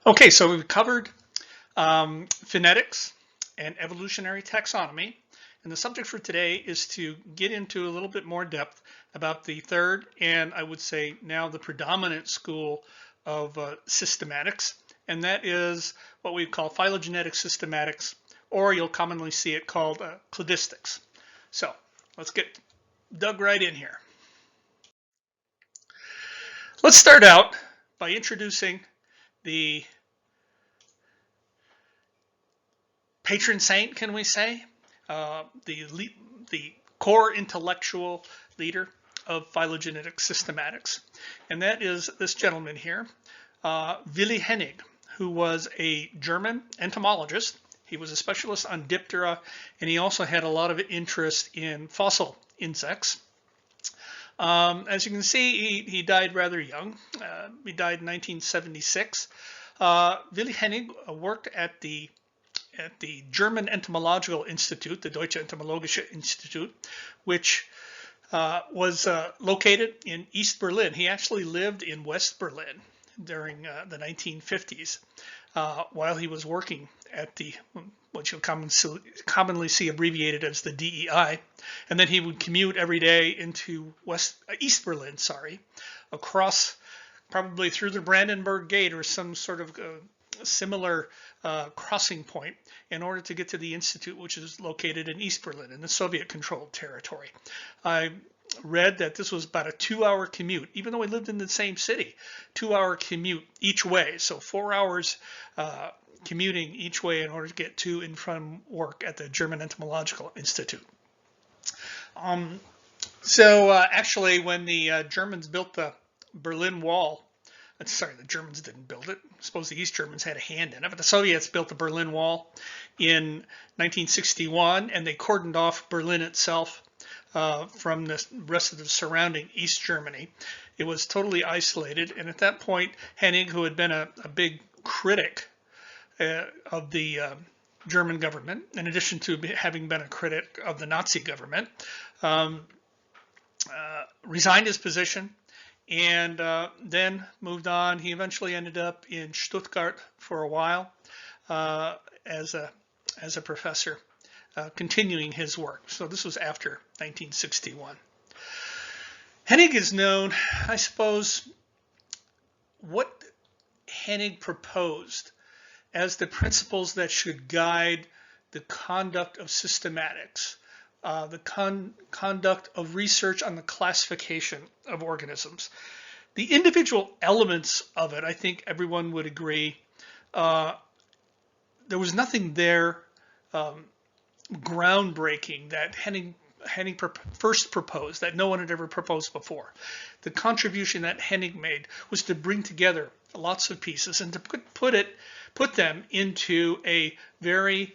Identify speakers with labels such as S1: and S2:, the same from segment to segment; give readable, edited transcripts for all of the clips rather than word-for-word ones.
S1: Okay, so we've covered phonetics and evolutionary taxonomy. And the subject for today is to get into a little bit more depth about the third, and I would say now the predominant school of systematics, and that is what we call phylogenetic systematics, or you'll commonly see it called cladistics. So let's get dug right in here. Let's start out by introducing the patron saint, can we say, the core intellectual leader of phylogenetic systematics, and that is this gentleman here, Willi Hennig, who was a German entomologist. He was a specialist on Diptera, and he also had a lot of interest in fossil insects. As you can see, he died rather young. He died in 1976. Willi Hennig worked at the German Entomological Institute, the Deutsche Entomologische Institut, which was located in East Berlin. He actually lived in West Berlin during the 1950s while he was working at what you'll commonly see abbreviated as the DEI. And then he would commute every day into East Berlin, across probably through the Brandenburg Gate or some sort of similar crossing point in order to get to the institute, which is located in East Berlin in the Soviet-controlled territory. I read that this was about a 2-hour commute, even though we lived in the same city, 2-hour commute each way. So 4 hours commuting each way in order to get to and from work at the German Entomological Institute. Actually, when the Germans built the Berlin Wall, sorry, the Germans didn't build it. I suppose the East Germans had a hand in it, but the Soviets built the Berlin Wall in 1961, and they cordoned off Berlin itself from the rest of the surrounding East Germany. It was totally isolated, and at that point, Hennig, who had been a big critic of the German government, in addition to having been a critic of the Nazi government, resigned his position and then moved on. He eventually ended up in Stuttgart for a while as a professor, continuing his work. So this was after 1961. Hennig is known, I suppose, what Hennig proposed as the principles that should guide the conduct of systematics, the conduct of research on the classification of organisms. The individual elements of it, I think everyone would agree, there was nothing there groundbreaking that Hennig first proposed, that no one had ever proposed before. The contribution that Hennig made was to bring together lots of pieces and to put them into a very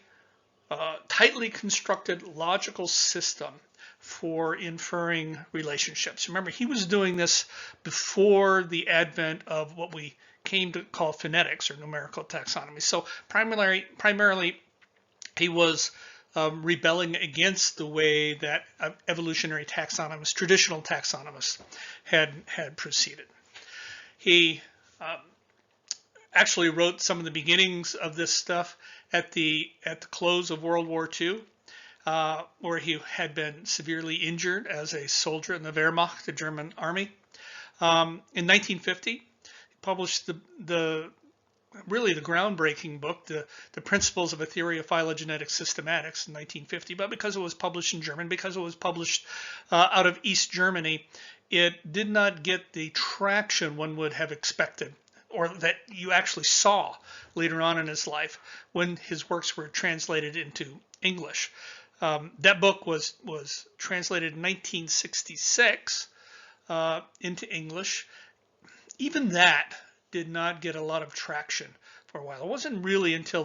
S1: tightly constructed logical system for inferring relationships. Remember, he was doing this before the advent of what we came to call phonetics or numerical taxonomy. So primarily he was rebelling against the way that evolutionary taxonomists, traditional taxonomists, had proceeded. He actually wrote some of the beginnings of this stuff at the close of World War II, where he had been severely injured as a soldier in the Wehrmacht, the German army. In 1950, he published really the groundbreaking book, the Principles of a Theory of Phylogenetic Systematics in 1950, but because it was published in German, because it was published out of East Germany, it did not get the traction one would have expected, or that you actually saw later on in his life when his works were translated into English. That book was translated in 1966 into English. Even that did not get a lot of traction for a while. It wasn't really until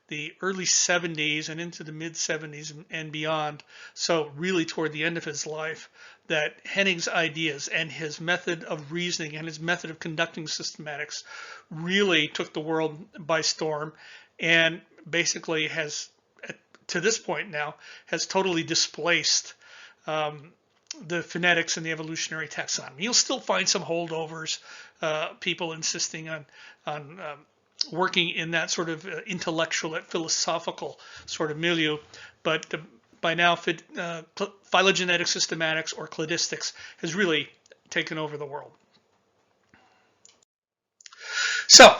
S1: the early 70s and into the mid 70s and beyond, so really toward the end of his life, that Hennig's ideas and his method of reasoning and his method of conducting systematics really took the world by storm, and basically has, to this point now, has totally displaced the phonetics and the evolutionary taxonomy. You'll still find some holdovers, people insisting on working in that sort of intellectual, philosophical sort of milieu, but by now phylogenetic systematics or cladistics has really taken over the world. So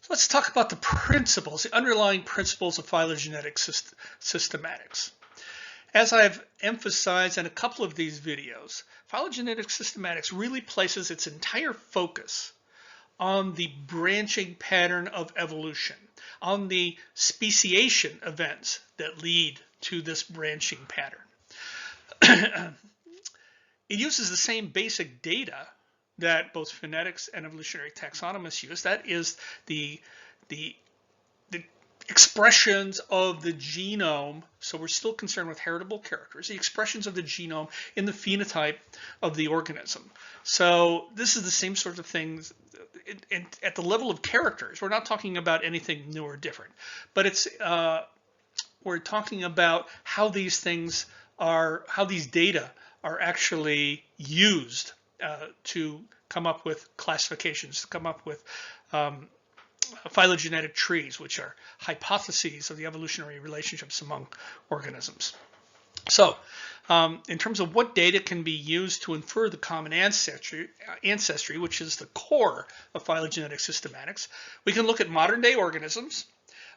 S1: let's talk about the principles, the underlying principles of phylogenetic systematics. As I've emphasized in a couple of these videos, phylogenetic systematics really places its entire focus on the branching pattern of evolution, on the speciation events that lead to this branching pattern. It uses the same basic data that both phonetics and evolutionary taxonomists use. That is the expressions of the genome. So we're still concerned with heritable characters, the expressions of the genome in the phenotype of the organism. So this is the same sort of things at the level of characters. We're not talking about anything new or different, but it's we're talking about how these things are, how these data are actually used to come up with classifications, to come up with phylogenetic trees, which are hypotheses of the evolutionary relationships among organisms. So in terms of what data can be used to infer the common ancestry, which is the core of phylogenetic systematics, we can look at modern day organisms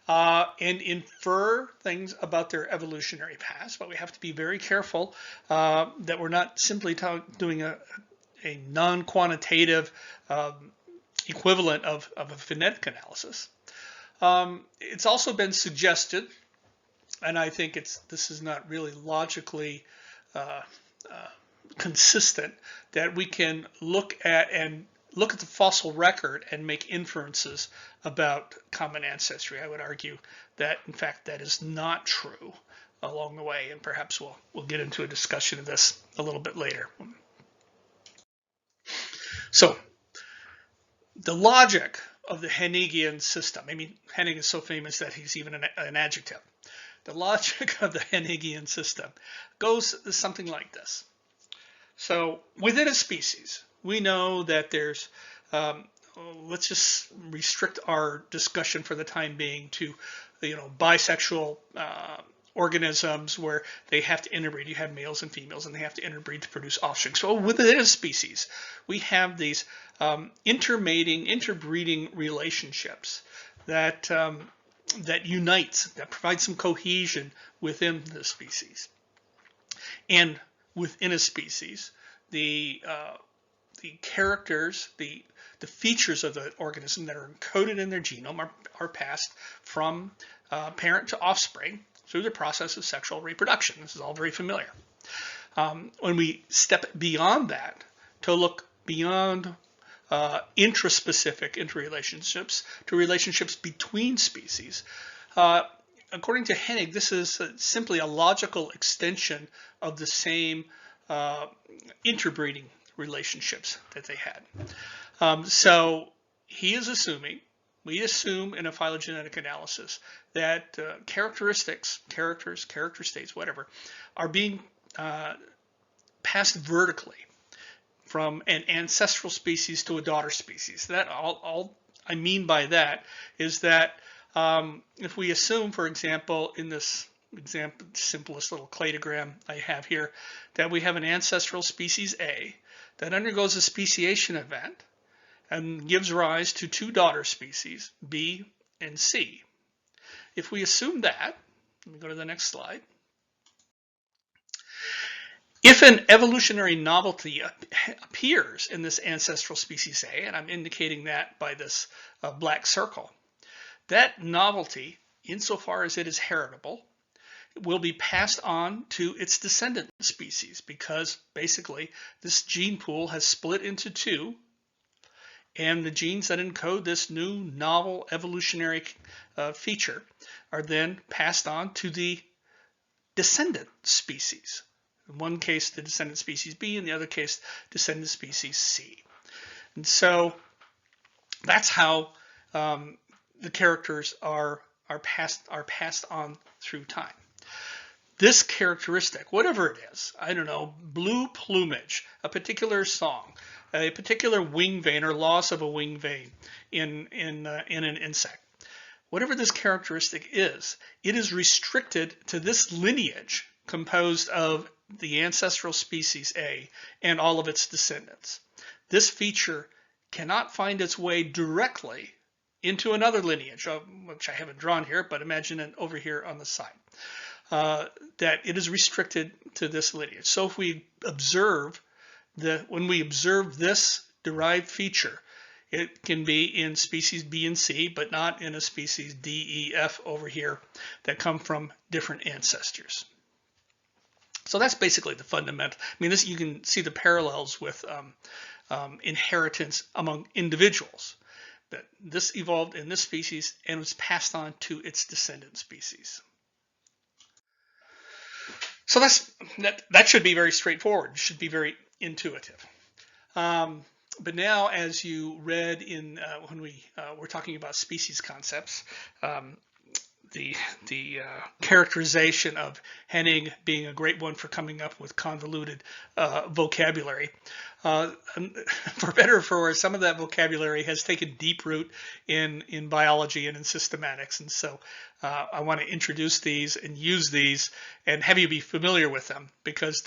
S1: and infer things about their evolutionary past, but we have to be very careful that we're not simply doing a non-quantitative equivalent of a phonetic analysis. It's also been suggested, and I think this is not really logically consistent, that we can look at the fossil record and make inferences about common ancestry. I would argue that, in fact, that is not true along the way, and perhaps we'll get into a discussion of this a little bit later. So the logic of the Hennigian system, I mean, Hennig is so famous that he's even an adjective. The logic of the Hennigian system goes something like this. So within a species, we know that there's, let's just restrict our discussion for the time being to, bisexual organisms where they have to interbreed. You have males and females, and they have to interbreed to produce offspring. So within a species, we have these interbreeding relationships that unites, that provides some cohesion within the species. And within a species, the characters, the features of the organism that are encoded in their genome are passed from parent to offspring through the process of sexual reproduction. This is all very familiar. When we step beyond that to look beyond intraspecific interrelationships to relationships between species, according to Hennig, this is simply a logical extension of the same interbreeding relationships that they had. So he is assuming, we assume in a phylogenetic analysis, that characteristics, characters, character states, whatever, are being passed vertically from an ancestral species to a daughter species. That all I mean by that is that if we assume, for example, in this example, simplest little cladogram I have here, that we have an ancestral species A that undergoes a speciation event and gives rise to two daughter species, B and C. If we assume that, let me go to the next slide. If an evolutionary novelty appears in this ancestral species A, and I'm indicating that by this black circle, that novelty, insofar as it is heritable, will be passed on to its descendant species, because basically this gene pool has split into two, and the genes that encode this new novel evolutionary feature are then passed on to the descendant species. In one case, the descendant species B, in the other case, descendant species C. And so that's how the characters are passed on through time. This characteristic, whatever it is, I don't know, blue plumage, a particular song, a particular wing vein or loss of a wing vein in an insect. Whatever this characteristic is, it is restricted to this lineage composed of the ancestral species A and all of its descendants. This feature cannot find its way directly into another lineage, which I haven't drawn here, but imagine it over here on the side, that it is restricted to this lineage. So if we observe when we observe this derived feature, it can be in species B and C, but not in a species D, E, F over here that come from different ancestors. So that's basically the fundamental. I mean, this, you can see the parallels with inheritance among individuals. That this evolved in this species and was passed on to its descendant species. So that should be very straightforward. It should be very intuitive. But now, as you read in when we were talking about species concepts, the characterization of Hennig being a great one for coming up with convoluted vocabulary. For better or for worse, some of that vocabulary has taken deep root in biology and in systematics, and so I want to introduce these and use these and have you be familiar with them, because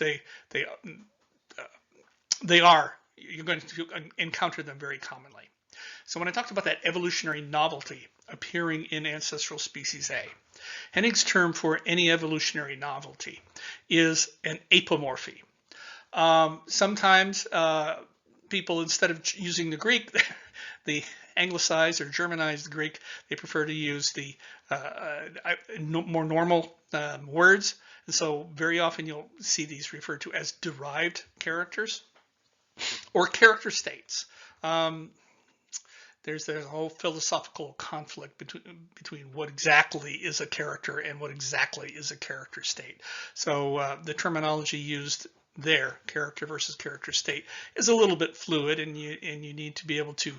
S1: you're going to encounter them very commonly. So when I talked about that evolutionary novelty appearing in ancestral species A, Hennig's term for any evolutionary novelty is an apomorphy. Sometimes people, instead of using the Greek, the anglicized or Germanized Greek, they prefer to use the more normal words. And so very often you'll see these referred to as derived characters or character states. There's a whole philosophical conflict between what exactly is a character and what exactly is a character state. So the terminology used there, character versus character state, is a little bit fluid, and you need to be able to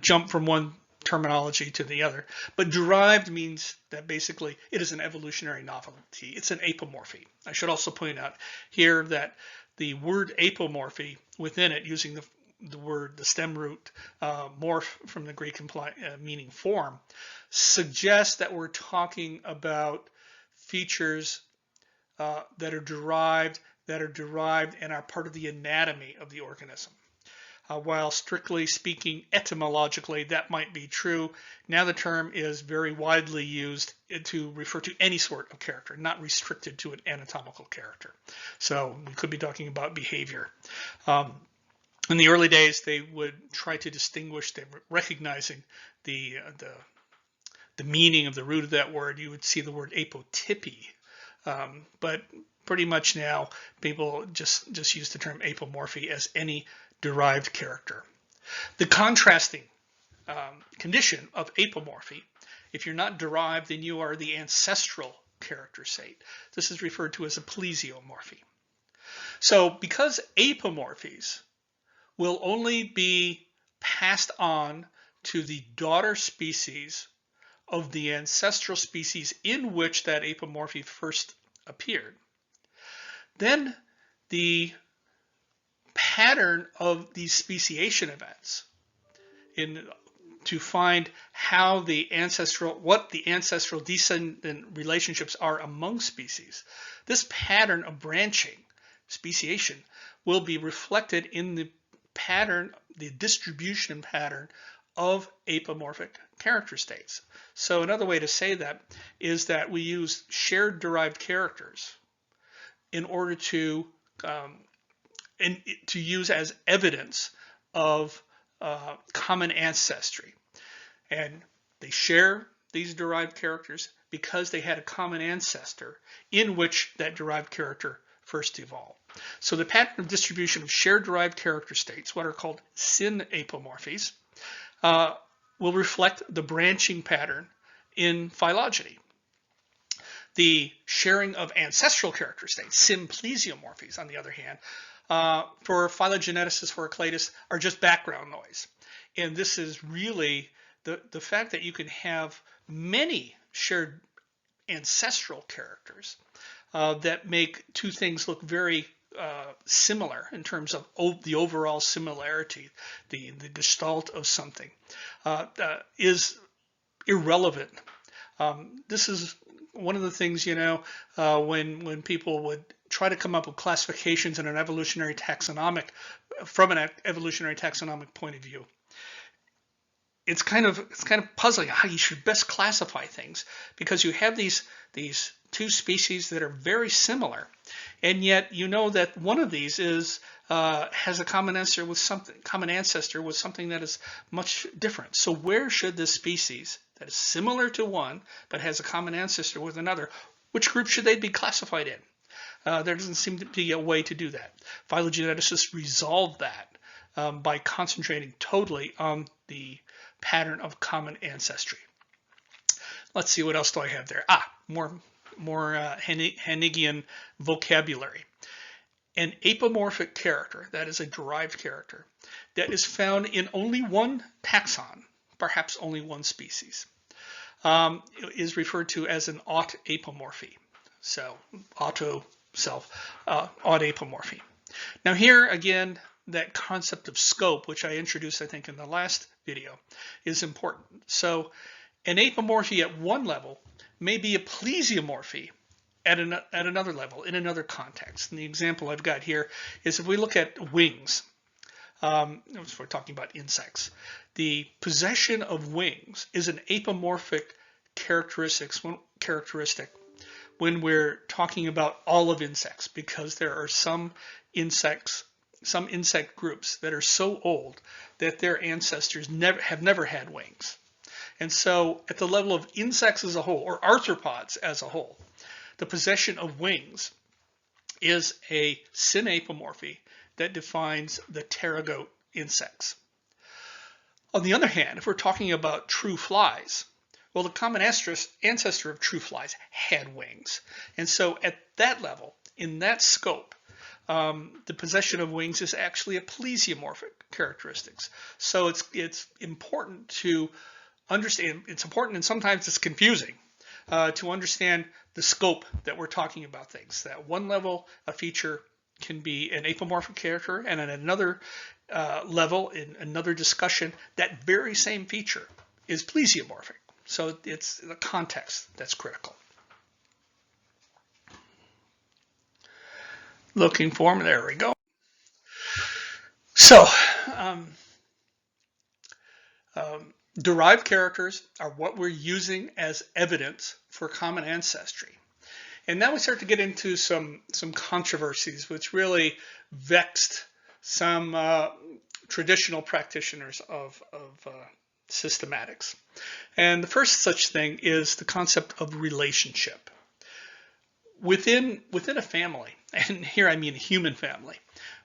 S1: jump from one terminology to the other. But derived means that basically it is an evolutionary novelty. It's an apomorphy. I should also point out here that the word apomorphy within it, using the stem root morph from the Greek meaning form, suggests that we're talking about features that are derived and are part of the anatomy of the organism. While strictly speaking, etymologically, that might be true. Now the term is very widely used to refer to any sort of character, not restricted to an anatomical character. So we could be talking about behavior. In the early days, they would try to distinguish them, recognizing the meaning of the root of that word. You would see the word apotypy, but pretty much now people just use the term apomorphy as any derived character. The contrasting condition of apomorphy, if you're not derived, then you are the ancestral character state. This is referred to as a plesiomorphy. So because apomorphies will only be passed on to the daughter species of the ancestral species in which that apomorphy first appeared, then the pattern of these speciation events to find how what the ancestral descendant relationships are among species, this pattern of branching, speciation, will be reflected in the distribution pattern of apomorphic character states. So another way to say that is that we use shared derived characters in order to use as evidence of common ancestry. And they share these derived characters because they had a common ancestor in which that derived character first evolved. So the pattern of distribution of shared derived character states, what are called synapomorphies, will reflect the branching pattern in phylogeny. The sharing of ancestral character states, symplesiomorphies, on the other hand, for phylogeneticists, for Heraclitus, are just background noise. And this is really the fact that you can have many shared ancestral characters that make two things look very similar in terms of the overall similarity, the gestalt of something, is irrelevant. This is one of the things, when people would try to come up with classifications in an evolutionary taxonomic, from an evolutionary taxonomic point of view. It's kind of puzzling how you should best classify things, because you have these two species that are very similar, and yet you know that one of these has a common ancestor with something that is much different. So where should this species that is similar to one but has a common ancestor with another, which group should they be classified in? There doesn't seem to be a way to do that. Phylogeneticists resolve that by concentrating totally on the pattern of common ancestry. Let's see, what else do I have there? More Hennigian vocabulary. An apomorphic character, that is a derived character, that is found in only one taxon, perhaps only one species, is referred to as an autapomorphy. So auto, self, autapomorphy. Now here again, that concept of scope, which I introduced, I think, in the last video, is important. So an apomorphy at one level may be a plesiomorphy at another level, in another context. And the example I've got here is if we look at wings, we're talking about insects, the possession of wings is an apomorphic characteristic when we're talking about all of insects, because there are some insect groups that are so old that their ancestors have never had wings. And so at the level of insects as a whole, or arthropods as a whole, the possession of wings is a synapomorphy that defines the pterygote insects. On the other hand, if we're talking about true flies, well, the common ancestor of true flies had wings. And so at that level, in that scope, the possession of wings is actually a plesiomorphic characteristics. So it's important to understand, it's important, and sometimes it's confusing, to understand the scope that we're talking about things. That one level, a feature can be an apomorphic character, and at another level, in another discussion, that very same feature is plesiomorphic. So it's the context that's critical. Looking for, there we go. So, derived characters are what we're using as evidence for common ancestry. And now we start to get into some controversies which really vexed some traditional practitioners of systematics. And the first such thing is the concept of relationship. Within a family, and here I mean a human family,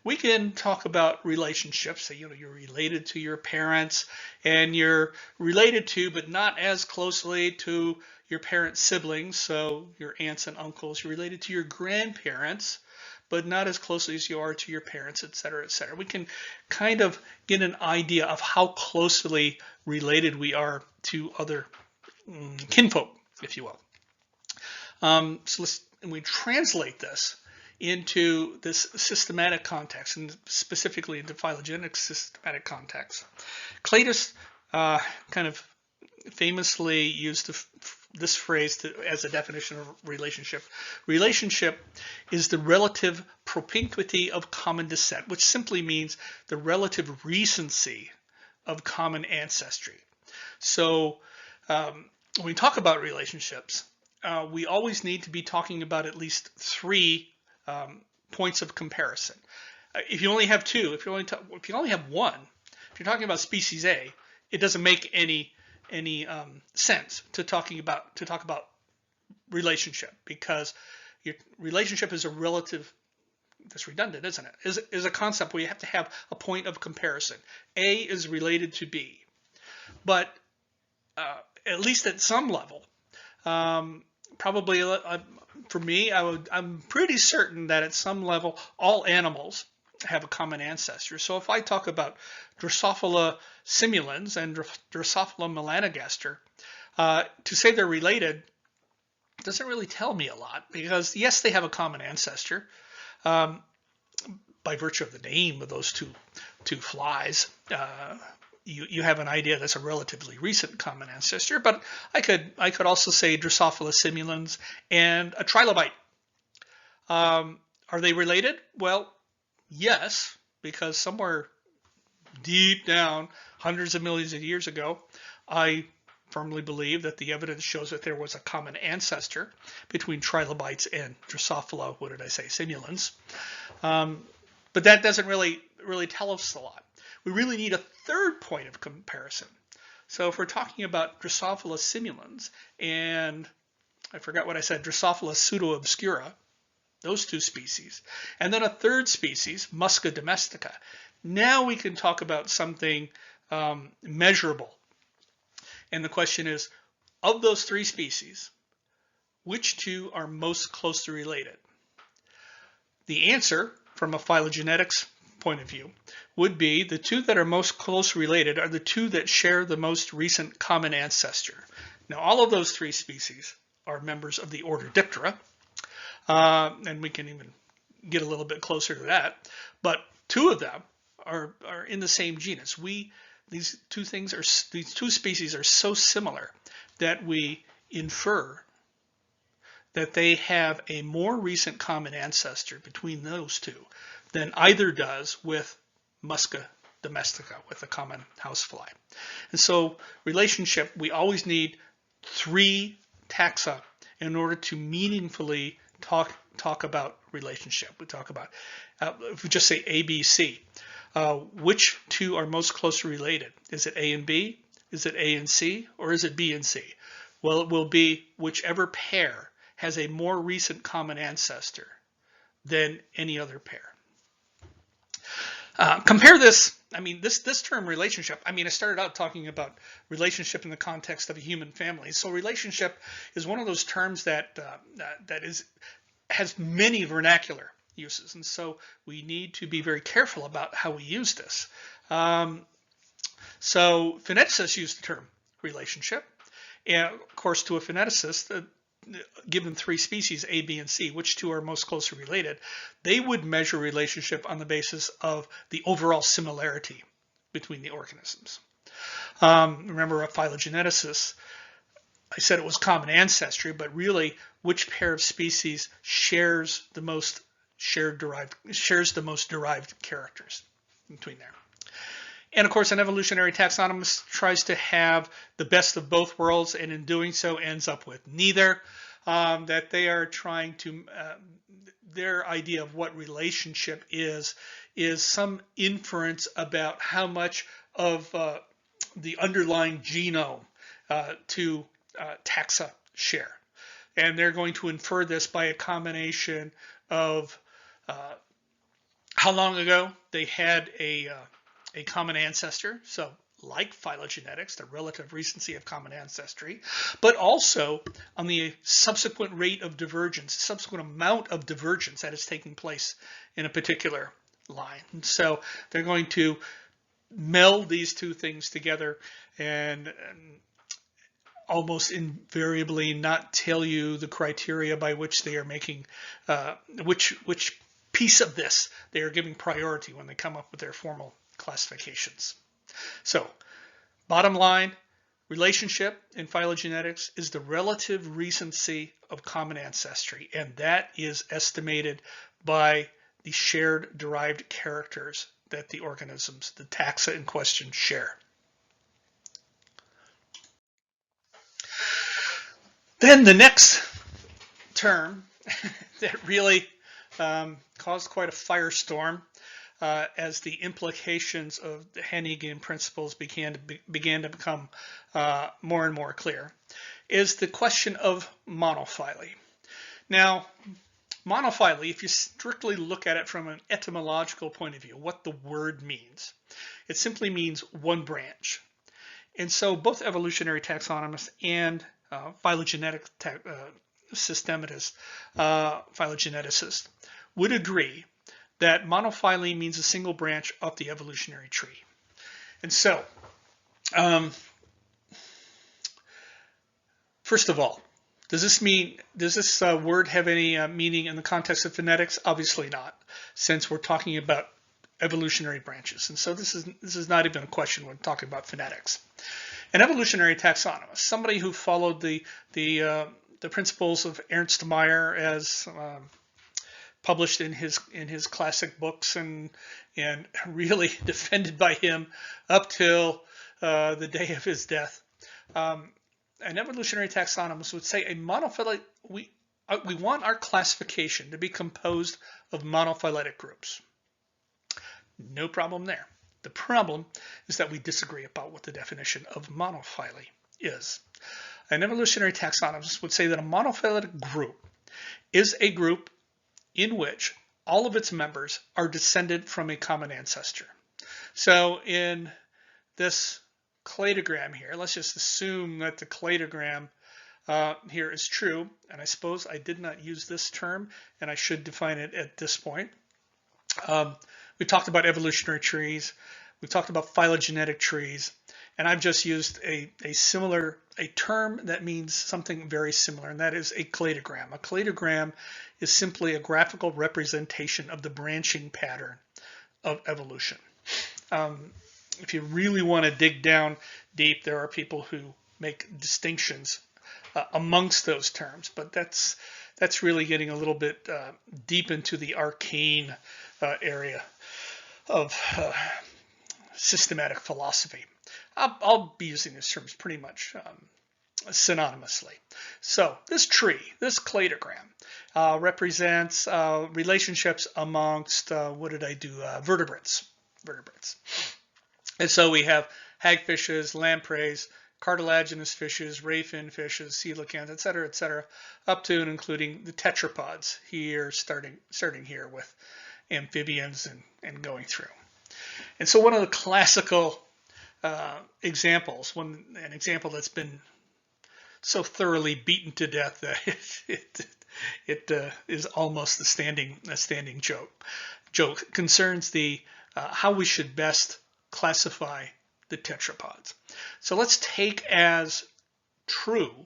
S1: we can talk about relationships. So, you're related to your parents, and you're related to, but not as closely to, your parents' siblings, so your aunts and uncles. You're related to your grandparents, but not as closely as you are to your parents, etc., etc. We can kind of get an idea of how closely related we are to other kinfolk, if you will. And we translate this into this systematic context, and specifically into phylogenetic systematic context. Claytis kind of famously used this phrase as a definition of relationship. Relationship is the relative propinquity of common descent, which simply means the relative recency of common ancestry. So when we talk about relationships, we always need to be talking about at least three points of comparison. If you only have two, if you only have one, if you're talking about species A, it doesn't make any sense to talk about relationship, because your relationship is a relative. That's redundant, isn't it? Is a concept where you have to have a point of comparison. A is related to B, but at least at some level, probably for me, I'm pretty certain that at some level all animals have a common ancestor. So if I talk about Drosophila simulans and Drosophila melanogaster, to say they're related doesn't really tell me a lot, because yes, they have a common ancestor, by virtue of the name of those two flies, you have an idea that's a relatively recent common ancestor. But I could also say Drosophila simulans and a trilobite. Are they related? Well, yes, because somewhere deep down, hundreds of millions of years ago, I firmly believe that the evidence shows that there was a common ancestor between trilobites and Drosophila, what did I say, simulans. But that doesn't really tell us a lot. We really need a third point of comparison. So if we're talking about Drosophila simulans and I forgot what I said, Drosophila pseudo-obscura, those two species, and then a third species, Musca domestica. Now we can talk about something measurable. And the question is, of those three species, which two are most closely related? The answer, from a phylogenetics point of view, would be the two that are most closely related are the two that share the most recent common ancestor. Now, all of those three species are members of the order Diptera, and we can even get a little bit closer to that. But two of them are in the same genus. These two species are so similar that we infer that they have a more recent common ancestor between those two than either does with Musca domestica, with a common housefly. And so relationship, we always need three taxa in order to meaningfully talk about relationship. We talk about, if we just say A, B, C, which two are most closely related? Is it A and B? Is it A and C? Or is it B and C? Well, it will be whichever pair has a more recent common ancestor than any other pair. Compare this, this term relationship, I started out talking about relationship in the context of a human family. So relationship is one of those terms that has many vernacular uses. And so we need to be very careful about how we use this. So phyneticists use the term relationship. And of course, to a phyneticist, given three species, A, B, and C, which two are most closely related, they would measure relationship on the basis of the overall similarity between the organisms. Remember, a phylogeneticist, I said it was common ancestry, but really, which pair of species shares the most derived characters between there. And of course, an evolutionary taxonomist tries to have the best of both worlds, and in doing so ends up with neither. That they are trying to, their idea of what relationship is some inference about how much of the underlying genome to taxa share. And they're going to infer this by a combination of how long ago they had a common ancestor, so like phylogenetics, the relative recency of common ancestry, but also on the subsequent rate of divergence, subsequent amount of divergence that is taking place in a particular line. And so they're going to meld these two things together and almost invariably not tell you the criteria by which they are making, which piece of this they are giving priority when they come up with their formal classifications. So, bottom line, relationship in phylogenetics is the relative recency of common ancestry, and that is estimated by the shared derived characters that the organisms, the taxa in question, share. Then the next term that really caused quite a firestorm as the implications of the Hennigian principles began to become more and more clear, is the question of monophyly. Now, monophyly, if you strictly look at it from an etymological point of view, what the word means, it simply means one branch. And so both evolutionary taxonomists and phylogenetic systematist, phylogeneticists would agree that monophyly means a single branch of the evolutionary tree. And so, first of all, Does this word have any meaning in the context of phonetics? Obviously not, since we're talking about evolutionary branches. And so this is not even a question when talking about phonetics. An evolutionary taxonomist, somebody who followed the principles of Ernst Mayr as published in his classic books and really defended by him up till the day of his death. An evolutionary taxonomist would say a monophyletic, we want our classification to be composed of monophyletic groups. No problem there. The problem is that we disagree about what the definition of monophyly is. An evolutionary taxonomist would say that a monophyletic group is a group in which all of its members are descended from a common ancestor. So in this cladogram here, let's just assume that the cladogram here is true, and I suppose I did not use this term, and I should define it at this point. We talked about evolutionary trees, we talked about phylogenetic trees, and I've just used a term that means something very similar, and that is a cladogram. A cladogram is simply a graphical representation of the branching pattern of evolution. If you really want to dig down deep, there are people who make distinctions amongst those terms, but that's really getting a little bit deep into the arcane area of systematic philosophy. I'll be using these terms pretty much synonymously. So this tree, this cladogram, represents relationships amongst, vertebrates. And so we have hagfishes, lampreys, cartilaginous fishes, rayfin fishes, coelacanths, et cetera, up to and including the tetrapods here, starting here with amphibians and going through. And so one of the classical examples, an example that's been so thoroughly beaten to death that it is almost a standing joke, concerns the how we should best classify the tetrapods. So let's take as true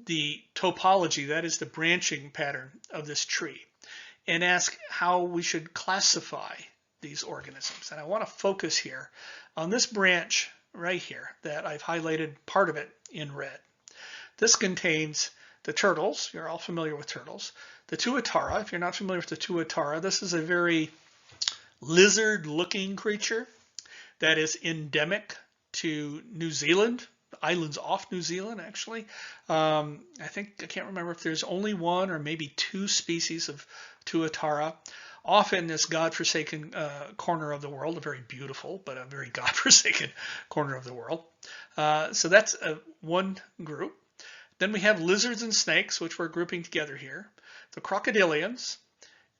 S1: the topology, that is the branching pattern of this tree, and ask how we should classify these organisms. And I want to focus here on this branch right here that I've highlighted part of it in red. This contains the turtles. You're all familiar with turtles. The tuatara. If you're not familiar with the tuatara, this is a very lizard-looking creature that is endemic to New Zealand, the islands off New Zealand, actually. I can't remember if there's only one or maybe two species of tuatara. Off in this godforsaken corner of the world, a very beautiful but a very godforsaken corner of the world. So that's one group. Then we have lizards and snakes, which we're grouping together here. The crocodilians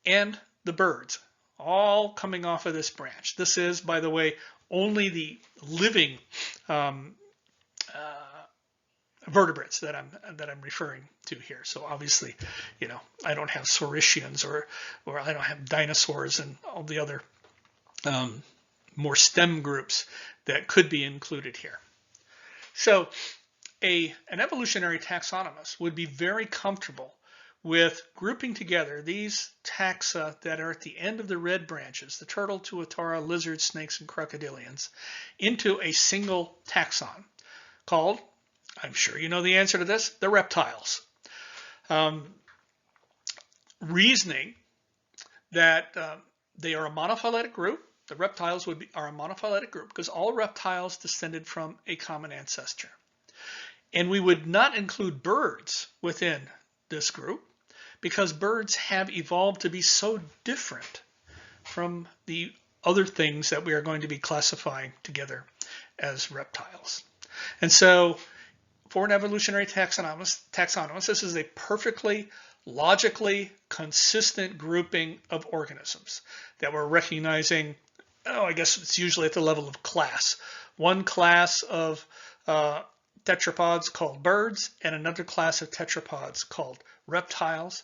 S1: and the birds, all coming off of this branch. This is, by the way, only the living vertebrates that I'm referring to here. So obviously, I don't have saurischians or I don't have dinosaurs and all the other more STEM groups that could be included here. So an evolutionary taxonomist would be very comfortable with grouping together these taxa that are at the end of the red branches, the turtle, tuatara, lizards, snakes, and crocodilians, into a single taxon called, I'm sure you know the answer to this, the reptiles. Reasoning that they are a monophyletic group. The reptiles are a monophyletic group because all reptiles descended from a common ancestor. And we would not include birds within this group because birds have evolved to be so different from the other things that we are going to be classifying together as reptiles. And so for an evolutionary taxonomist, this is a perfectly logically consistent grouping of organisms that we're recognizing. I guess it's usually at the level of class. One class of tetrapods called birds and another class of tetrapods called reptiles.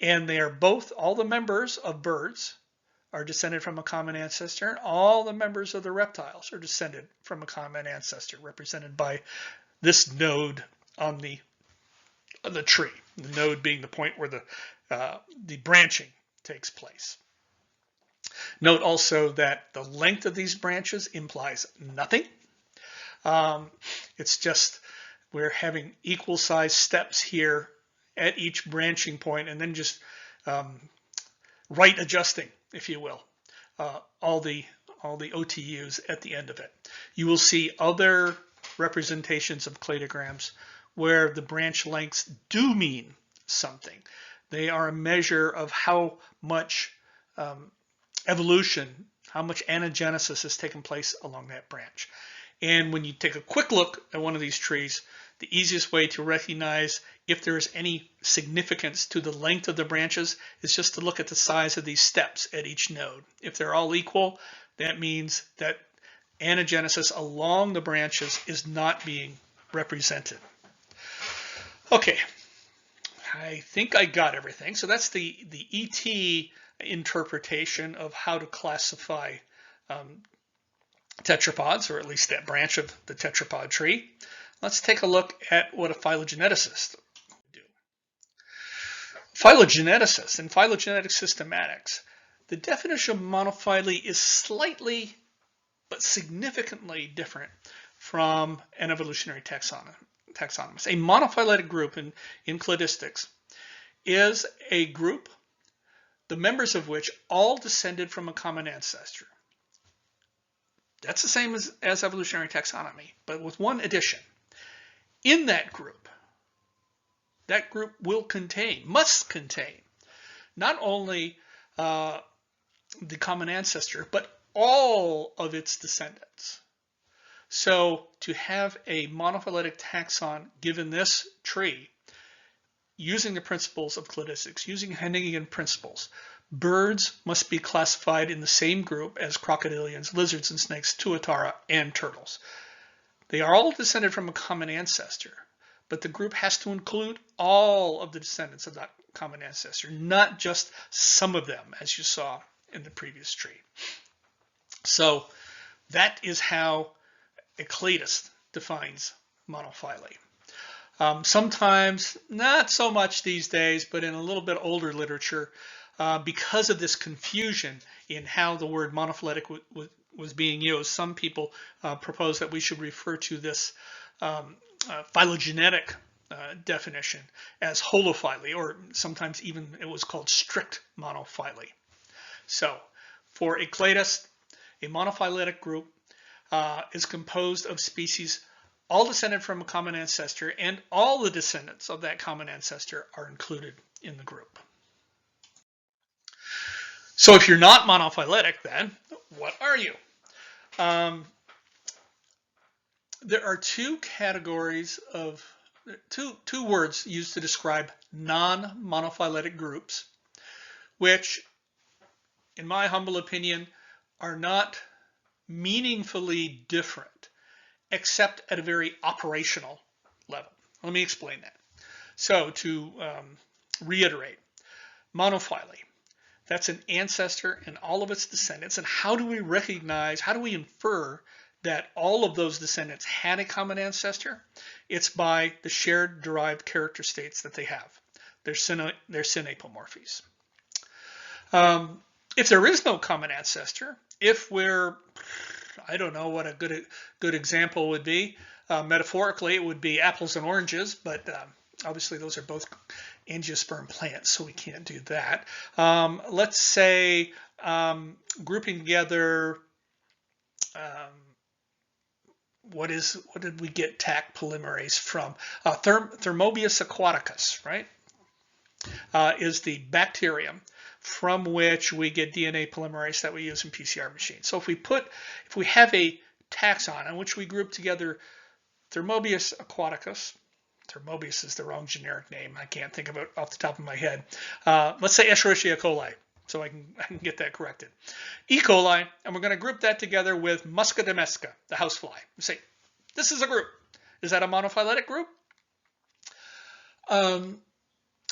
S1: And they are both, all the members of birds are descended from a common ancestor, and all the members of the reptiles are descended from a common ancestor, represented by this node on the the tree, the node being the point where the branching takes place. Note also that the length of these branches implies nothing. It's just we're having equal size steps here at each branching point, and then just right adjusting, if you will, all the OTUs at the end of it. You will see other representations of cladograms where the branch lengths do mean something. They are a measure of how much evolution, how much anagenesis has taken place along that branch. And when you take a quick look at one of these trees, the easiest way to recognize if there is any significance to the length of the branches is just to look at the size of these steps at each node. If they're all equal, that means that anagenesis along the branches is not being represented. Okay, I think I got everything. So that's the ET interpretation of how to classify tetrapods, or at least that branch of the tetrapod tree. Let's take a look at what a phylogeneticist would do. Phylogeneticists in phylogenetic systematics, the definition of monophyly is slightly but significantly different from an evolutionary taxonomist. A monophyletic group in cladistics is a group, the members of which all descended from a common ancestor. That's the same as evolutionary taxonomy, but with one addition. In that group will must contain, not only the common ancestor, but all of its descendants. So to have a monophyletic taxon given this tree, using the principles of cladistics, using Hennigian principles, birds must be classified in the same group as crocodilians, lizards and snakes, tuatara, and turtles. They are all descended from a common ancestor, but the group has to include all of the descendants of that common ancestor, not just some of them, as you saw in the previous tree. So that is how a cladist defines monophyly. Sometimes, not so much these days, but in a little bit older literature, because of this confusion in how the word monophyletic was being used, some people propose that we should refer to this phylogenetic definition as holophyly, or sometimes even it was called strict monophyly. So for a cladist, a monophyletic group is composed of species all descended from a common ancestor, and all the descendants of that common ancestor are included in the group. So if you're not monophyletic, then what are you? There are two categories of two words used to describe non-monophyletic groups, which, in my humble opinion, are not meaningfully different, except at a very operational level. Let me explain that. So to reiterate, monophyly, that's an ancestor and all of its descendants. And how do we recognize, how do we infer that all of those descendants had a common ancestor? It's by the shared derived character states that they have. They're synapomorphies. If there is no common ancestor, if we're, I don't know what a good example would be. Metaphorically, it would be apples and oranges, but obviously those are both angiosperm plants, so we can't do that. Let's say grouping together, what did we get Taq polymerase from? Thermobius aquaticus, right? Is the bacterium from which we get DNA polymerase that we use in PCR machines. So if we have a taxon in which we group together Thermobius aquaticus, Thermobius is the wrong generic name, I can't think of it off the top of my head. Let's say Escherichia coli, so I can get that corrected. E. coli, and we're going to group that together with Musca domestica, the housefly. We say, this is a group. Is that a monophyletic group?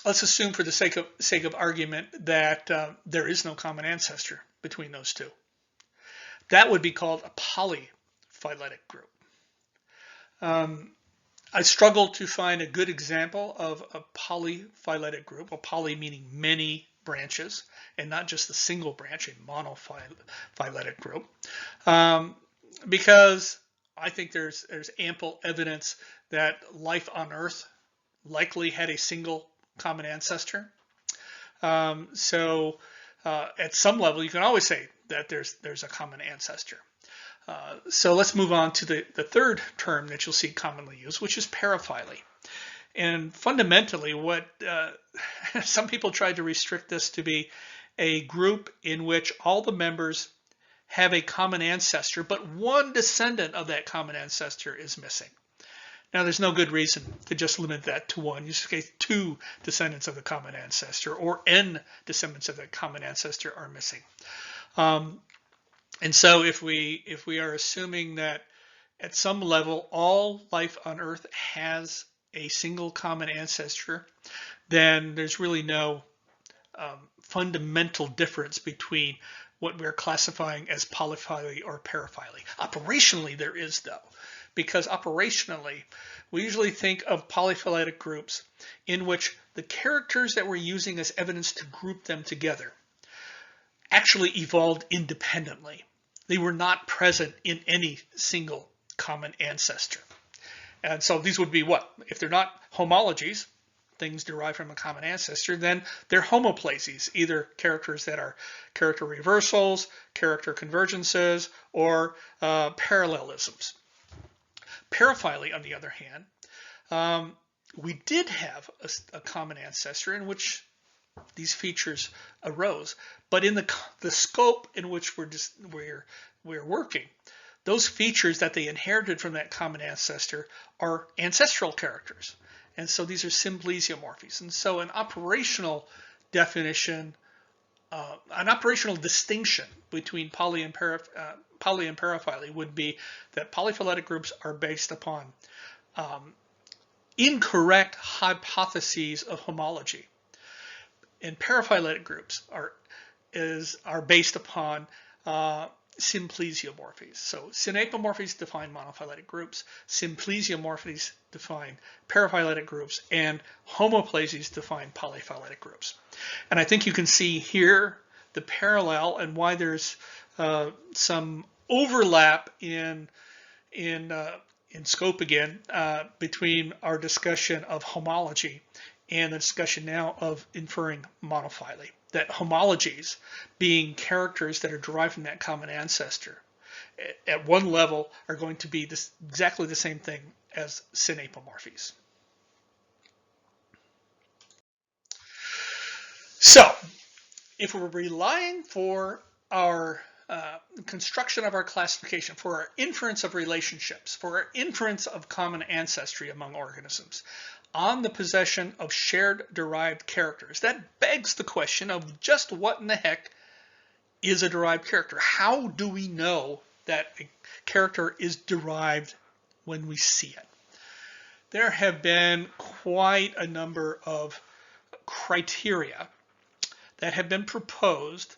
S1: Let's assume for the sake of argument that there is no common ancestor between those two. That would be called a polyphyletic group. I struggle to find a good example of a polyphyletic group, a poly meaning many branches, and not just a single branch, a monophyletic group, because I think there's ample evidence that life on Earth likely had a single common ancestor. So at some level, you can always say that there's a common ancestor. So let's move on to the third term that you'll see commonly used, which is paraphily. And fundamentally, what some people tried to restrict this to be a group in which all the members have a common ancestor, but one descendant of that common ancestor is missing. Now, there's no good reason to just limit that to one. You say two descendants of the common ancestor or n descendants of the common ancestor are missing. And so if we are assuming that at some level all life on Earth has a single common ancestor, then there's really no fundamental difference between what we're classifying as polyphyly or paraphily. Operationally, there is, though, because operationally, we usually think of polyphyletic groups in which the characters that we're using as evidence to group them together actually evolved independently. They were not present in any single common ancestor. And so these would be what? If they're not homologies, things derived from a common ancestor, then they're homoplasies, either characters that are character reversals, character convergences, or parallelisms. Paraphily, on the other hand, we did have a common ancestor in which these features arose, but in the scope in which we're working, those features that they inherited from that common ancestor are ancestral characters, and so these are symplesiomorphies. And so an operational definition, an operational distinction between poly and paraphily would be that polyphyletic groups are based upon incorrect hypotheses of homology, and paraphyletic groups are based upon symplesiomorphies. So synapomorphies define monophyletic groups, symplesiomorphies define paraphyletic groups, and homoplasies define polyphyletic groups. And I think you can see here the parallel and why there's some overlap in scope again between our discussion of homology and the discussion now of inferring monophyly. That homologies, being characters that are derived from that common ancestor, at one level are going to be exactly the same thing as synapomorphies. So, if we're relying for our construction of our classification, for our inference of relationships, for our inference of common ancestry among organisms, on the possession of shared derived characters, that begs the question of just what in the heck is a derived character? How do we know that a character is derived when we see it? There have been quite a number of criteria that have been proposed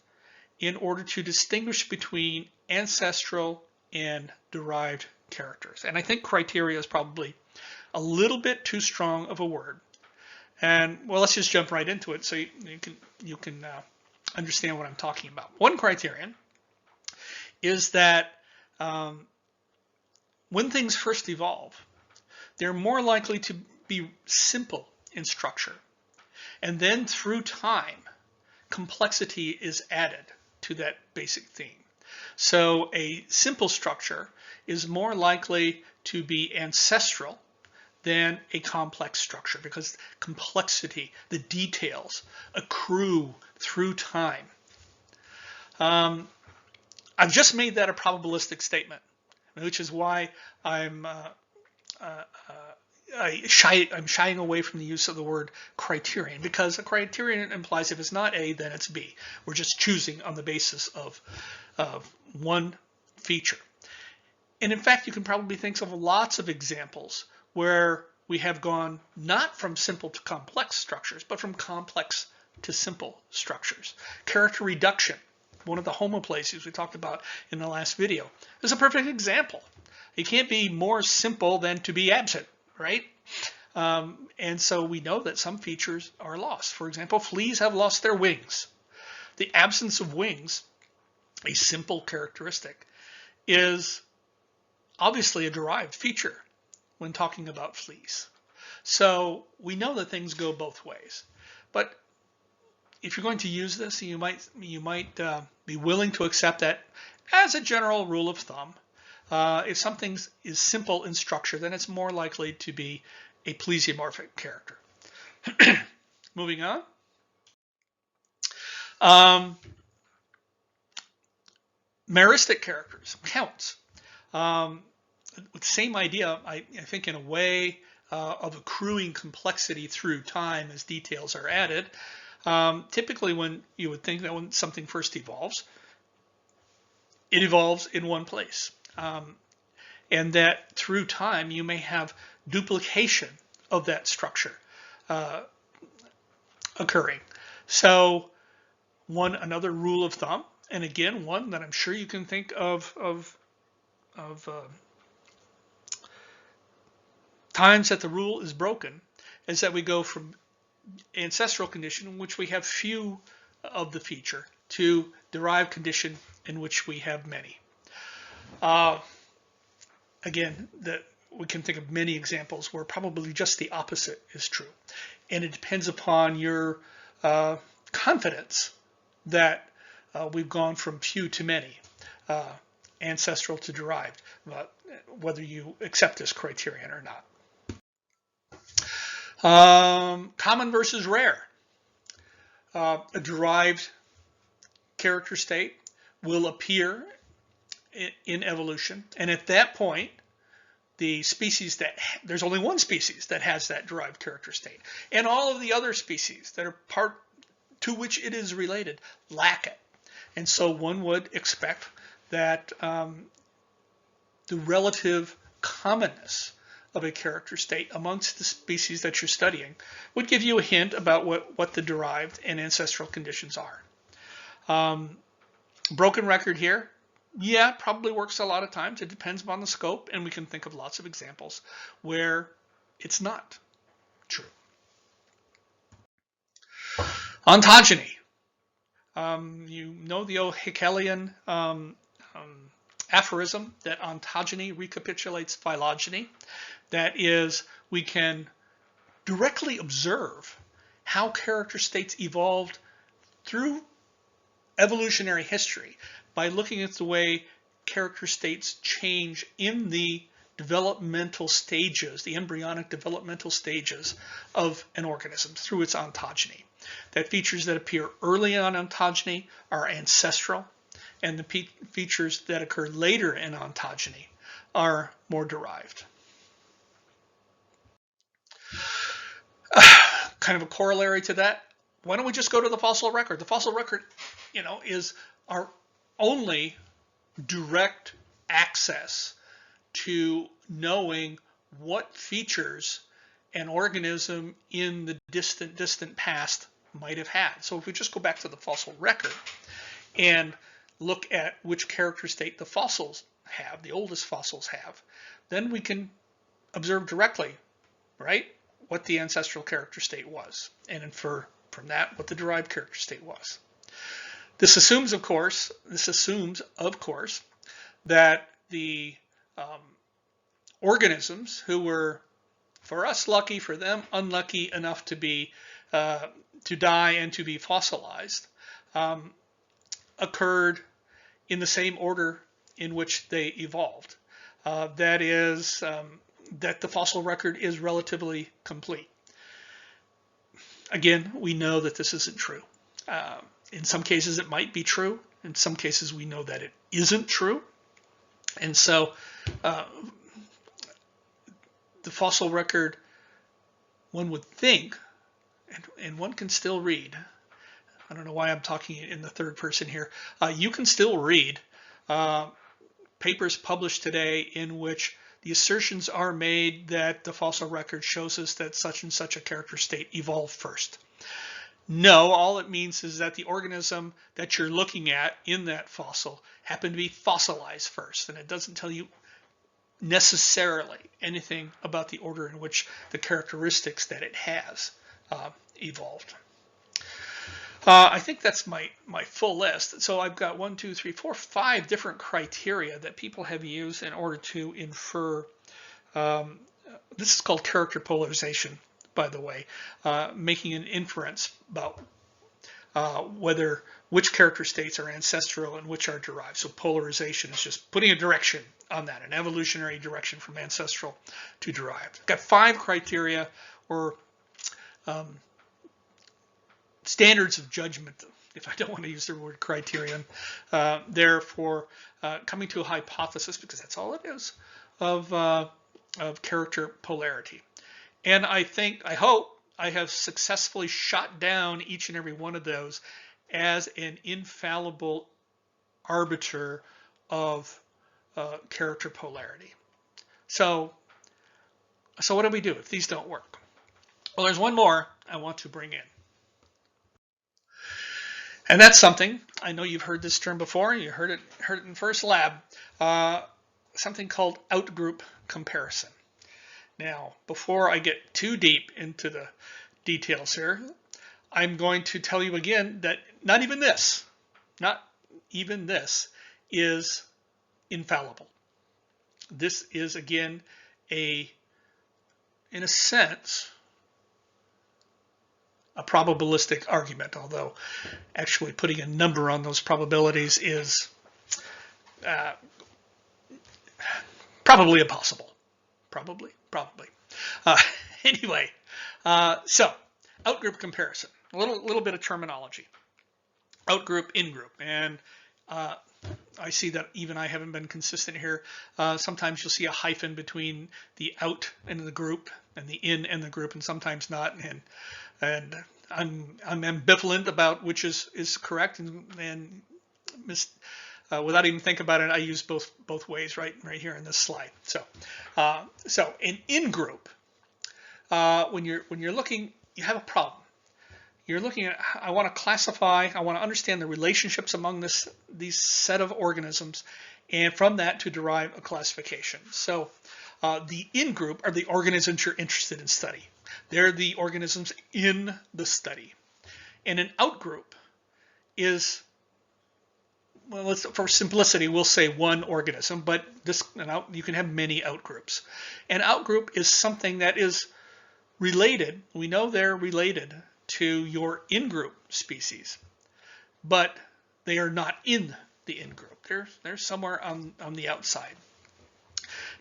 S1: in order to distinguish between ancestral and derived characters. And I think criteria is probably a little bit too strong of a word. And well, let's just jump right into it so you can understand what I'm talking about. One criterion is that when things first evolve, they're more likely to be simple in structure. And then through time, complexity is added to that basic theme. So a simple structure is more likely to be ancestral than a complex structure because complexity, the details, accrue through time. I've just made that a probabilistic statement, which is why I'm shying away from the use of the word criterion, because a criterion implies if it's not A, then it's B. We're just choosing on the basis of one feature. And in fact, you can probably think of lots of examples where we have gone not from simple to complex structures, but from complex to simple structures. Character reduction, one of the homoplasies we talked about in the last video, is a perfect example. It can't be more simple than to be absent. right? And so we know that some features are lost. For example, fleas have lost their wings. The absence of wings, a simple characteristic, is obviously a derived feature when talking about fleas. So we know that things go both ways. But if you're going to use this, you might be willing to accept that as a general rule of thumb. If something is simple in structure, then it's more likely to be a plesiomorphic character. Moving on. Meristic characters, counts. With the same idea, I think, in a way of accruing complexity through time as details are added. Typically, when you would think that when something first evolves, it evolves in one place. And that through time, you may have duplication of that structure occurring. So another rule of thumb, and again, one that I'm sure you can think of times that the rule is broken, is that we go from ancestral condition in which we have few of the feature to derived condition in which we have many. Again, we can think of many examples where probably just the opposite is true. And it depends upon your confidence that we've gone from few to many, ancestral to derived, whether you accept this criterion or not. Common versus rare. A derived character state will appear in evolution, and at that point, there's only one species that has that derived character state, and all of the other species that are part to which it is related lack it. And so one would expect that the relative commonness of a character state amongst the species that you're studying would give you a hint about what the derived and ancestral conditions are. Broken record here, yeah, probably works a lot of times. It depends upon the scope, and we can think of lots of examples where it's not true. Ontogeny. You know the Hegelian aphorism that ontogeny recapitulates phylogeny. That is, we can directly observe how character states evolved through evolutionary history by looking at the way character states change in the developmental stages, the embryonic developmental stages of an organism through its ontogeny. That features that appear early on ontogeny are ancestral, and the features that occur later in ontogeny are more derived. Kind of a corollary to that, why don't we just go to the fossil record? The fossil record, is our only direct access to knowing what features an organism in the distant past might have had. So if we just go back to the fossil record and look at which character state the fossils have, the oldest fossils have, then we can observe directly, right, what the ancestral character state was, and infer from that what the derived character state was. This assumes, of course, that the organisms who were, for us, lucky, for them, unlucky enough to be to die and to be fossilized, occurred in the same order in which they evolved. That is, that the fossil record is relatively complete. Again, we know that this isn't true. In some cases, it might be true. In some cases, we know that it isn't true. And so the fossil record, one would think, and one can still read. I don't know why I'm talking in the third person here. You can still read papers published today in which the assertions are made that the fossil record shows us that such and such a character state evolved first. No, all it means is that the organism that you're looking at in that fossil happened to be fossilized first, and it doesn't tell you necessarily anything about the order in which the characteristics that it has evolved. I think that's my full list. So I've got 1, 2, 3, 4, 5 different criteria that people have used in order to infer. This is called character polarization, by the way, making an inference about which character states are ancestral and which are derived. So polarization is just putting a direction on that, an evolutionary direction from ancestral to derived. I've got 5 criteria or standards of judgment, if I don't want to use the word criterion, there for coming to a hypothesis, because that's all it is, of character polarity. And I hope I have successfully shot down each and every one of those as an infallible arbiter of character polarity. So what do we do if these don't work? Well, there's one more I want to bring in. And that's something, I know you've heard this term before, you heard it in first lab, something called outgroup comparison. Now, before I get too deep into the details here, I'm going to tell you again that not even this is infallible. This is, again, in a sense, a probabilistic argument, although actually putting a number on those probabilities is probably impossible. Probably. Anyway, so outgroup comparison. A little bit of terminology. Outgroup, in-group, and I see that even I haven't been consistent here. Sometimes you'll see a hyphen between the out and the group and the in and the group, and sometimes not. And I'm ambivalent about which is correct, and without even thinking about it, I use both ways right here in this slide. So an in-group, when you're looking, you have a problem. You're looking at, I want to classify, I want to understand the relationships among these set of organisms, and from that to derive a classification. So the in-group are the organisms you're interested in study. They're the organisms in the study. And an outgroup is, well, for simplicity, we'll say one organism, but you can have many outgroups. An outgroup is something that is related. We know they're related to your in-group species, but they are not in the in-group. They're somewhere on the outside.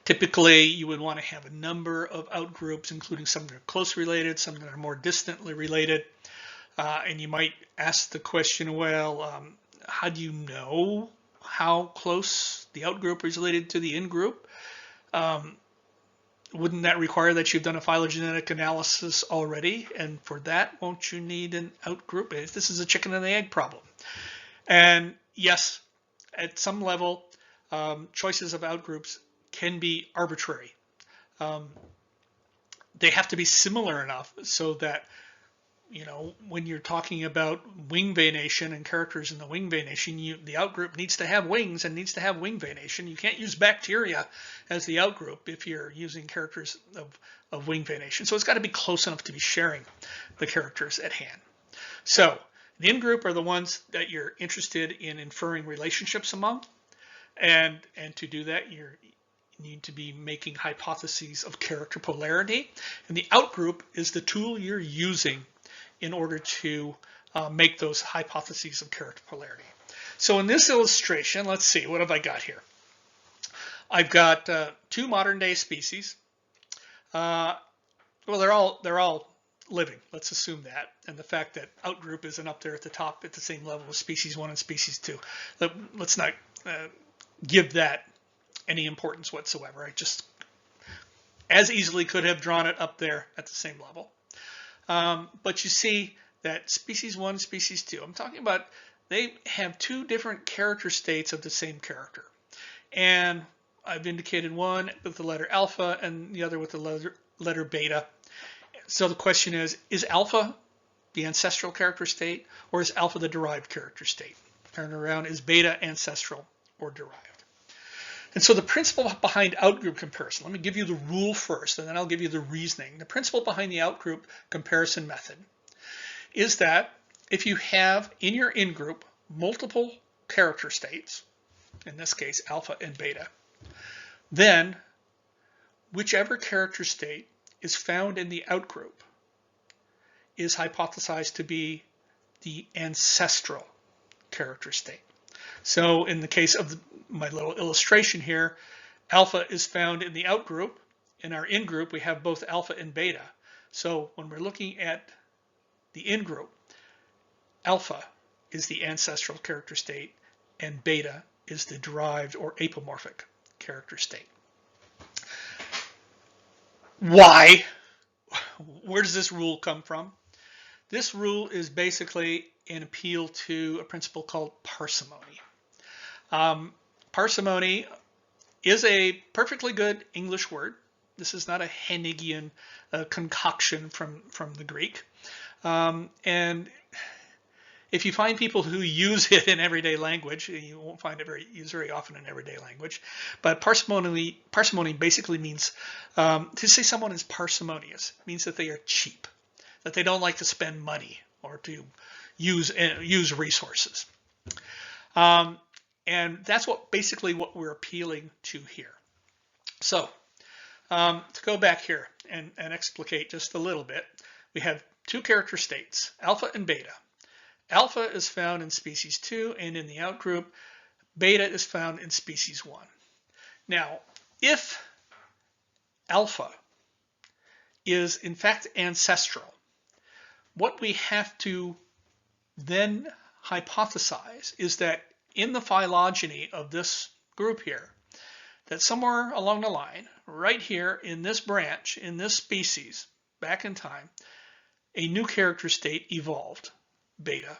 S1: Typically, you would want to have a number of outgroups, including some that are close related, some that are more distantly related. And you might ask the question, well, how do you know how close the outgroup is related to the in-group? Wouldn't that require that you've done a phylogenetic analysis already? And for that, won't you need an outgroup? This is a chicken and the egg problem. And yes, at some level, choices of outgroups can be arbitrary. They have to be similar enough so that, when you're talking about wing venation and characters in the wing venation, the outgroup needs to have wings and needs to have wing venation. You can't use bacteria as the outgroup if you're using characters of wing venation. So it's got to be close enough to be sharing the characters at hand. So the in-group are the ones that you're interested in inferring relationships among. And to do that, you need to be making hypotheses of character polarity. And the outgroup is the tool you're using in order to make those hypotheses of character polarity. So in this illustration, let's see, what have I got here? I've got 2 modern day species. Well, they're all living. Let's assume that, and the fact that outgroup isn't up there at the top at the same level as species 1 and species 2. Let's not give that any importance whatsoever. I just as easily could have drawn it up there at the same level. But you see that species 1, species 2, I'm talking about, they have 2 different character states of the same character. And I've indicated one with the letter alpha and the other with the letter beta. So the question is alpha the ancestral character state, or is alpha the derived character state? Turn around, is beta ancestral or derived? And so the principle behind outgroup comparison, let me give you the rule first, and then I'll give you the reasoning. The principle behind the outgroup comparison method is that if you have in your in-group multiple character states, in this case alpha and beta, then whichever character state is found in the outgroup is hypothesized to be the ancestral character state. So in the case of my little illustration here, alpha is found in the outgroup. In our in-group, we have both alpha and beta. So when we're looking at the in-group, alpha is the ancestral character state and beta is the derived or apomorphic character state. Why? Where does this rule come from? This rule is basically an appeal to a principle called parsimony. Parsimony is a perfectly good English word. This is not a Hennigian concoction from the Greek. And if you find people who use it in everyday language, you won't find it used very often in everyday language. But parsimony basically means, to say someone is parsimonious means that they are cheap, that they don't like to spend money or to use resources. And that's basically what we're appealing to here. So to go back here and explicate just a little bit, we have two character states, alpha and beta. Alpha is found in species 2 and in the outgroup. Beta is found in species 1. Now, if alpha is in fact ancestral, what we have to then hypothesize is that in the phylogeny of this group here, that somewhere along the line, right here in this branch, in this species, back in time, a new character state evolved, beta.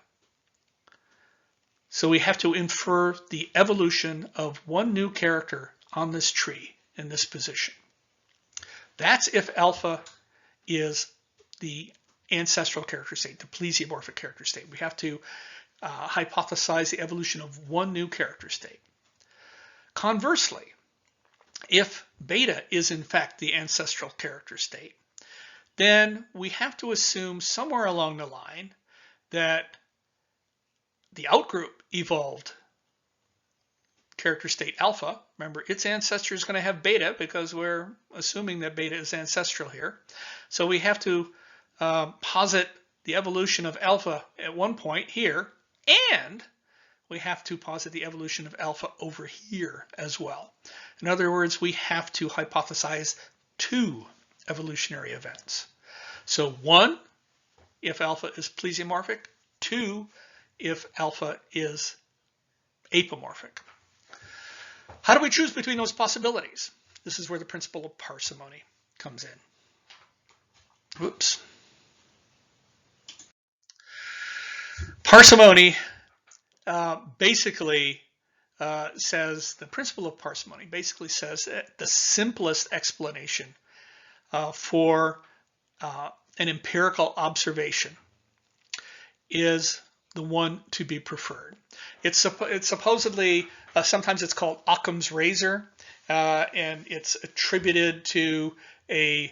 S1: So we have to infer the evolution of one new character on this tree in this position. That's if alpha is the ancestral character state, the plesiomorphic character state. We have to hypothesize the evolution of one new character state. Conversely, if beta is in fact the ancestral character state, then we have to assume somewhere along the line that the outgroup evolved character state alpha. Remember, its ancestor is going to have beta because we're assuming that beta is ancestral here. So we have to posit the evolution of alpha at one point here, and we have to posit the evolution of alpha over here as well. In other words, we have to hypothesize two evolutionary events. So one, if alpha is plesiomorphic, two, if alpha is apomorphic. How do we choose between those possibilities? This is where the principle of parsimony comes in. Oops. Parsimony basically says, the principle of parsimony basically says that the simplest explanation for an empirical observation is the one to be preferred. It's supposedly, sometimes it's called Occam's razor, and it's attributed to an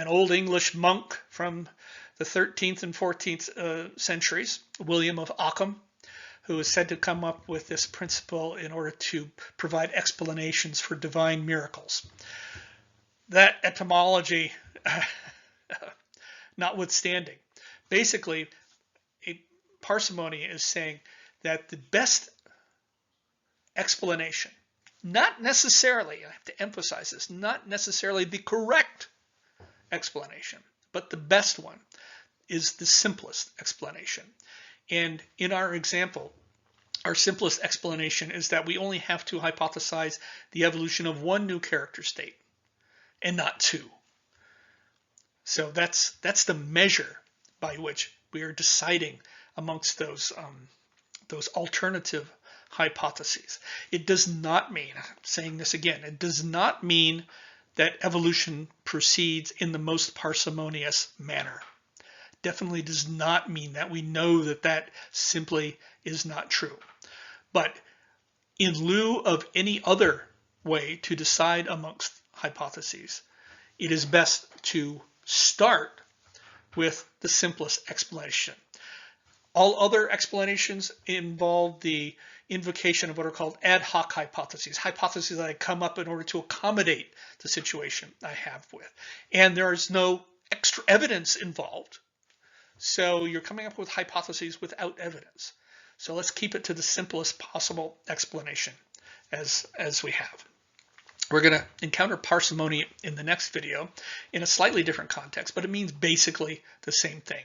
S1: old English monk from the 13th and 14th centuries, William of Occam, who is said to come up with this principle in order to provide explanations for divine miracles. That etymology notwithstanding, basically, parsimony is saying that the best explanation, not necessarily, I have to emphasize this, not necessarily the correct explanation, but the best one is the simplest explanation. And in our example, our simplest explanation is that we only have to hypothesize the evolution of one new character state and not two. So that's the measure by which we are deciding amongst those alternative hypotheses. It does not mean, I'm saying this again, it does not mean that evolution proceeds in the most parsimonious manner. Definitely does not mean that. We know that that simply is not true. But in lieu of any other way to decide amongst hypotheses, it is best to start with the simplest explanation. All other explanations involve the invocation of what are called ad hoc hypotheses, hypotheses that I come up in order to accommodate the situation I have with. And there is no extra evidence involved. So you're coming up with hypotheses without evidence. So let's keep it to the simplest possible explanation as we have. We're going to encounter parsimony in the next video in a slightly different context, but it means basically the same thing.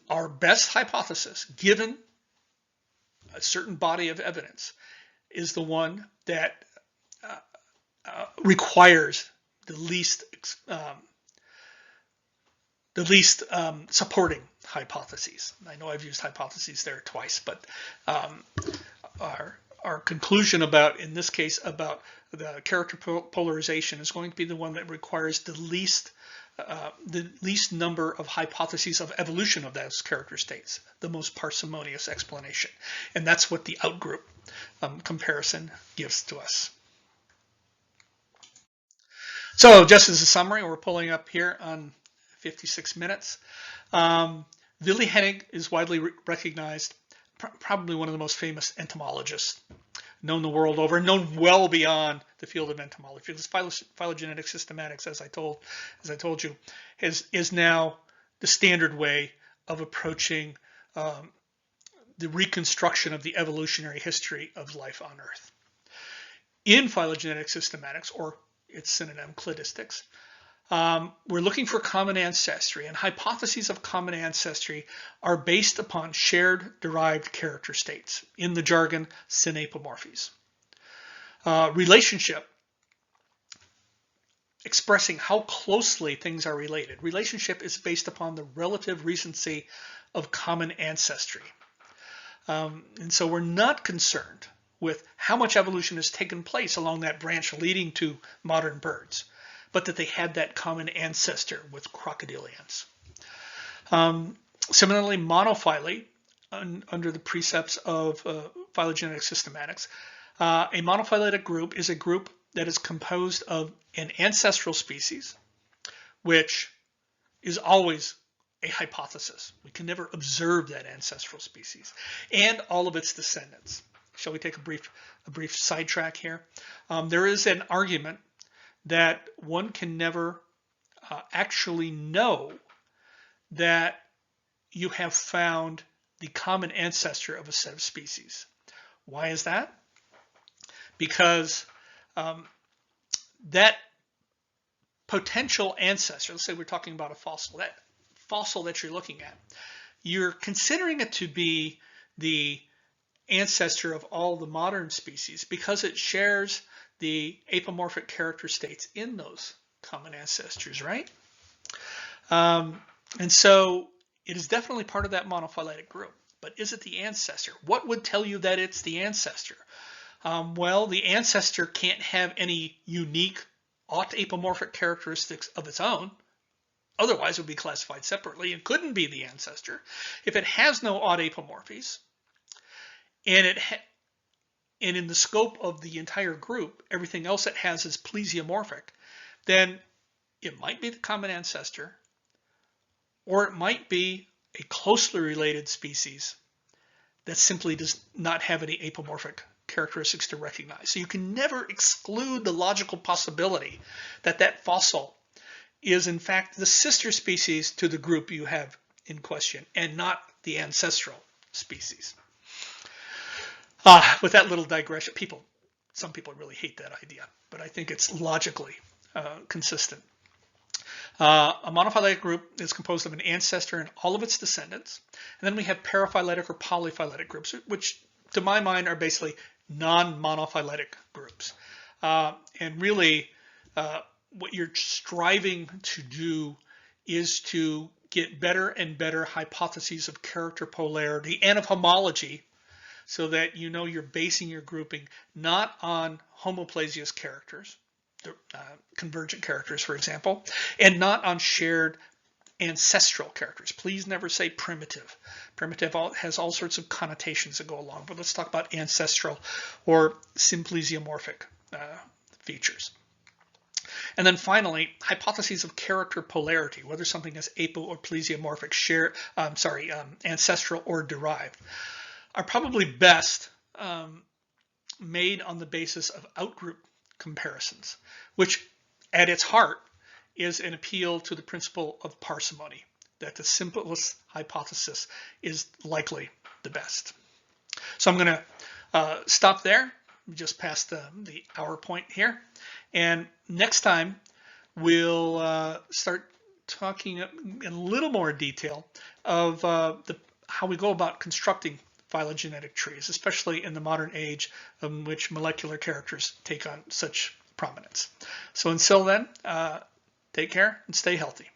S1: Our best hypothesis, given a certain body of evidence, is the one that requires the least supporting hypotheses. I know I've used hypotheses there twice, but our conclusion about, in this case, about the character polarization is going to be the one that requires the least number of hypotheses of evolution of those character states, the most parsimonious explanation. And that's what the outgroup comparison gives to us. So just as a summary, we're pulling up here on 56 minutes. Willi Hennig is widely recognized, probably one of the most famous entomologists known the world over, known well beyond the field of entomology. This phylogenetic systematics, as I told you, is now the standard way of approaching the reconstruction of the evolutionary history of life on Earth. In phylogenetic systematics, or its synonym cladistics, we're looking for common ancestry, and hypotheses of common ancestry are based upon shared derived character states, in the jargon, synapomorphies. Relationship, expressing how closely things are related. Relationship is based upon the relative recency of common ancestry. And so we're not concerned with how much evolution has taken place along that branch leading to modern birds, but that they had that common ancestor with crocodilians. Similarly, monophyly, under the precepts of phylogenetic systematics, a monophyletic group is a group that is composed of an ancestral species, which is always a hypothesis. We can never observe that ancestral species, and all of its descendants. Shall we take a brief sidetrack here? There is an argument that one can never actually know that you have found the common ancestor of a set of species. Why is that? Because that potential ancestor, let's say we're talking about a fossil, that fossil that you're looking at, you're considering it to be the ancestor of all the modern species because it shares the apomorphic character states in those common ancestors, right? And so it is definitely part of that monophyletic group. But is it the ancestor? What would tell you that it's the ancestor? Well, the ancestor can't have any unique autapomorphic characteristics of its own. Otherwise, it would be classified separately and couldn't be the ancestor. If it has no autapomorphies, and in the scope of the entire group, everything else it has is plesiomorphic, then it might be the common ancestor, or it might be a closely related species that simply does not have any apomorphic characteristics to recognize. So you can never exclude the logical possibility that that fossil is in fact the sister species to the group you have in question and not the ancestral species. With that little digression, some people really hate that idea, but I think it's logically consistent. A monophyletic group is composed of an ancestor and all of its descendants. And then we have paraphyletic or polyphyletic groups, which to my mind are basically non-monophyletic groups. And really, what you're striving to do is to get better and better hypotheses of character polarity and of homology, so that you know you're basing your grouping not on homoplasious characters, convergent characters, for example, and not on shared ancestral characters. Please never say primitive. Primitive has all sorts of connotations that go along, but let's talk about ancestral or symplesiomorphic features. And then finally, hypotheses of character polarity, whether something is apo or plesiomorphic, ancestral or derived, are probably best made on the basis of outgroup comparisons, which at its heart is an appeal to the principle of parsimony, that the simplest hypothesis is likely the best. So I'm going to stop there, just past the hour point here. And next time, we'll start talking in a little more detail of how we go about constructing phylogenetic trees, especially in the modern age in which molecular characters take on such prominence. So until then, take care and stay healthy.